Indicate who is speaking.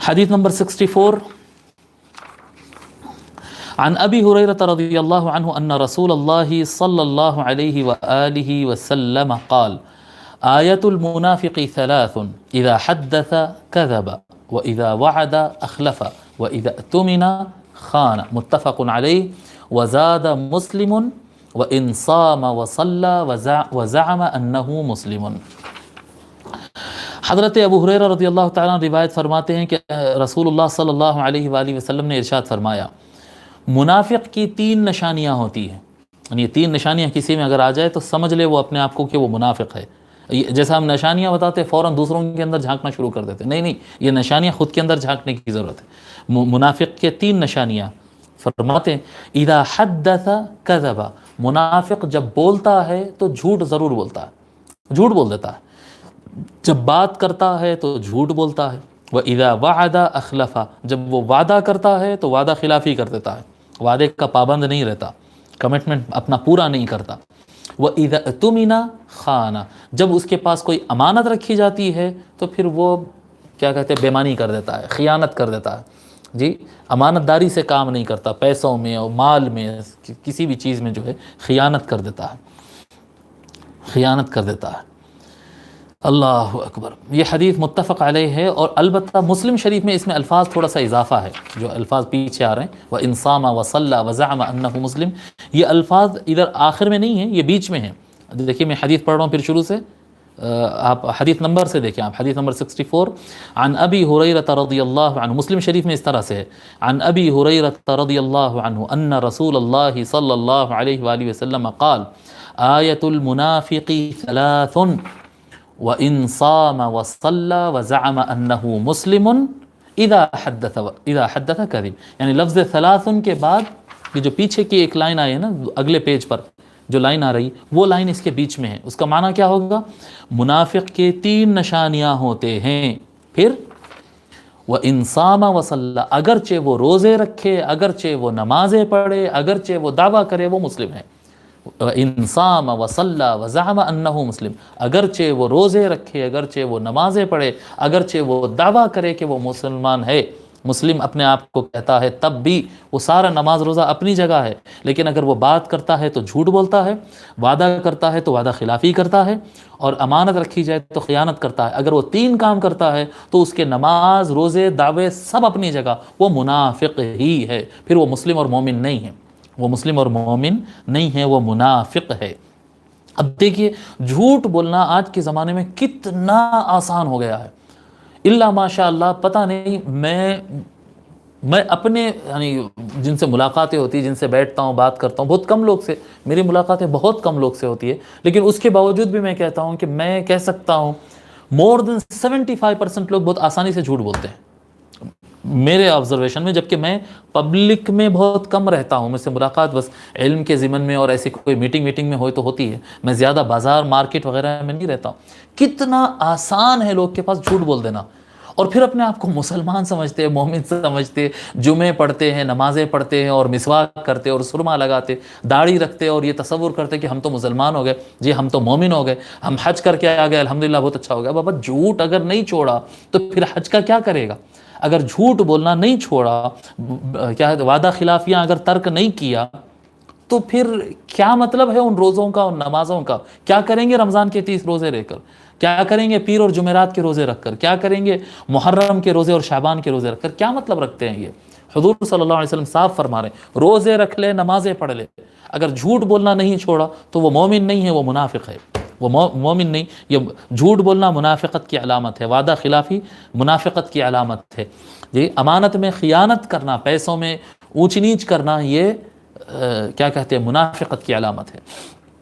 Speaker 1: حدیث نمبر 64 عن ابی ہریرہ رضی اللہ عنہ ان رسول اللہ صلی اللہ علیہ وآلہ وسلم قال آیت المنافق ثلاث اذا حدث كذب واذا وعد اخلف واذا اؤتمن خان متفق علیہ وزاد مسلم وان صام وصلى وزعم انه مسلم۔ حضرت ابو ہریرہ رضی اللہ تعالیٰ عنہ روایت فرماتے ہیں کہ رسول اللہ صلی اللہ علیہ وآلہ وسلم نے ارشاد فرمایا منافق کی 3 نشانیاں ہوتی ہیں، یعنی یہ 3 نشانیاں کسی میں اگر آ جائے تو سمجھ لے وہ اپنے آپ کو کہ وہ منافق ہے۔ جیسا ہم نشانیاں بتاتے فوراً دوسروں کے اندر جھانکنا شروع کر دیتے، نہیں یہ نشانیاں خود کے اندر جھانکنے کی ضرورت ہے۔ منافق کے 3 نشانیاں فرماتے ہیں اذا حدث کذب، منافق جب بولتا ہے تو جھوٹ ضرور بولتا ہے، جھوٹ بول دیتا ہے، جب بات کرتا ہے تو جھوٹ بولتا ہے، وَإِذَا وَعَدَ أَخْلَفَ، جب وہ وعدہ کرتا ہے تو وعدہ خلافی کر دیتا ہے، وعدے کا پابند نہیں رہتا، کمٹمنٹ اپنا پورا نہیں کرتا، وَإِذَا اؤْتُمِنَ خَانَ، جب اس کے پاس کوئی امانت رکھی جاتی ہے تو پھر وہ کیا کہتے ہیں بےمانی کر دیتا ہے، خیانت کر دیتا ہے، جی امانت داری سے کام نہیں کرتا، پیسوں میں اور مال میں کسی بھی چیز میں جو ہے خیانت کر دیتا ہے، خیانت کر دیتا ہے۔ اللہ اکبر۔ یہ حدیث متفق علیہ ہے، اور البتہ مسلم شریف میں اس میں الفاظ تھوڑا سا اضافہ ہے، جو الفاظ پیچھے آ رہے ہیں وَإِن صَامَ وَصَلَّى وَزَعَمَ أَنَّهُ مسلم، یہ الفاظ ادھر آخر میں نہیں ہیں، یہ بیچ میں ہیں۔ دیکھیے میں حدیث پڑھ رہا ہوں پھر شروع سے، آپ حدیث نمبر سے دیکھیں، آپ حدیث نمبر 64 عن ابی ہریرہ رضی اللہ عنہ، مسلم شریف میں اس طرح سے ہے عن ابی ہریرہ رضی اللہ عنہ ان رسول اللہ صلی اللہ علیہ وآلہ وسلم قال آیت المنافق ثلاث وَإِن صَامَ وَصَلَّى وَزَعَمَ أَنَّهُ مُسْلِمٌ إِذَا حَدَّثَ كَذِبَ، یعنی لفظ ثلاثن کے بعد یہ جو پیچھے کی ایک لائن آئی ہے نا اگلے پیج پر جو لائن آ رہی وہ لائن اس کے بیچ میں ہے، اس کا معنی کیا ہوگا؟ منافق کے 3 نشانیاں ہوتے ہیں، پھر وَإِن صَامَ وَصَلَّى، اگرچہ وہ روزے رکھے، اگرچہ وہ نمازیں پڑھے، اگرچہ وہ دعویٰ کرے وہ مسلم ہے، وَإِن صَامَ وَصَلَّى وَزَعَمَ أَنَّهُ مسلم، اگرچہ وہ روزے رکھے، اگرچہ وہ نمازیں پڑھے، اگرچہ وہ دعویٰ کرے کہ وہ مسلمان ہے، مسلم اپنے آپ کو کہتا ہے، تب بھی وہ سارا نماز روزہ اپنی جگہ ہے، لیکن اگر وہ بات کرتا ہے تو جھوٹ بولتا ہے، وعدہ کرتا ہے تو وعدہ خلافی کرتا ہے، اور امانت رکھی جائے تو خیانت کرتا ہے۔ اگر وہ 3 کام کرتا ہے تو اس کے نماز روزے دعوے سب اپنی جگہ، وہ منافق ہی ہے، پھر وہ مسلم اور مومن نہیں ہے، وہ مسلم اور مومن نہیں ہے، وہ منافق ہے۔ اب دیکھیے جھوٹ بولنا آج کے زمانے میں کتنا آسان ہو گیا ہے، اللہ ماشاء اللہ، پتہ نہیں میں اپنے یعنی جن سے ملاقاتیں ہوتی ہیں، جن سے بیٹھتا ہوں بات کرتا ہوں، بہت کم لوگ سے میری ملاقاتیں بہت کم لوگ سے ہوتی ہے، لیکن اس کے باوجود بھی میں کہتا ہوں کہ میں کہہ سکتا ہوں مور دین 75% لوگ بہت آسانی سے جھوٹ بولتے ہیں میرے آبزرویشن میں، جبکہ میں پبلک میں بہت کم رہتا ہوں، مجھ سے ملاقات بس علم کے ضمن میں اور ایسی کوئی میٹنگ میں تو ہوتی ہے، میں زیادہ بازار مارکیٹ وغیرہ میں نہیں رہتا ہوں۔ کتنا آسان ہے لوگ کے پاس جھوٹ بول دینا، اور پھر اپنے آپ کو مسلمان سمجھتے ہیں، مومن سمجھتے، جمعے پڑھتے ہیں، نمازیں پڑھتے ہیں، اور مسواک کرتے اور سرما لگاتے، داڑھی رکھتے، اور یہ تصور کرتے کہ ہم تو مسلمان ہو گئے، جی ہم تو مومن ہو گئے، ہم حج کر کے آ گئے، الحمدللہ بہت اچھا ہو گیا۔ بابا جھوٹ اگر نہیں چھوڑا تو پھر حج کا کیا کرے گا؟ اگر جھوٹ بولنا نہیں چھوڑا، کیا وعدہ خلافیاں اگر ترک نہیں کیا، تو پھر کیا مطلب ہے ان روزوں کا، ان نمازوں کا؟ کیا کریں گے رمضان کے 30 روزے رہ کر؟ کیا کریں گے پیر اور جمعرات کے روزے رکھ کر؟ کیا کریں گے محرم کے روزے اور شعبان کے روزے رکھ کر؟ کیا مطلب رکھتے ہیں یہ؟ حضور صلی اللہ علیہ وسلم صاف فرما رہے ہیں روزے رکھ لے، نمازیں پڑھ لے، اگر جھوٹ بولنا نہیں چھوڑا تو وہ مومن نہیں ہے، وہ منافق ہے، وہ مومن نہیں۔ یہ جھوٹ بولنا منافقت کی علامت ہے، وعدہ خلافی منافقت کی علامت ہے، یہ امانت میں خیانت کرنا، پیسوں میں اونچ نیچ کرنا، یہ کیا کہتے ہیں منافقت کی علامت ہے۔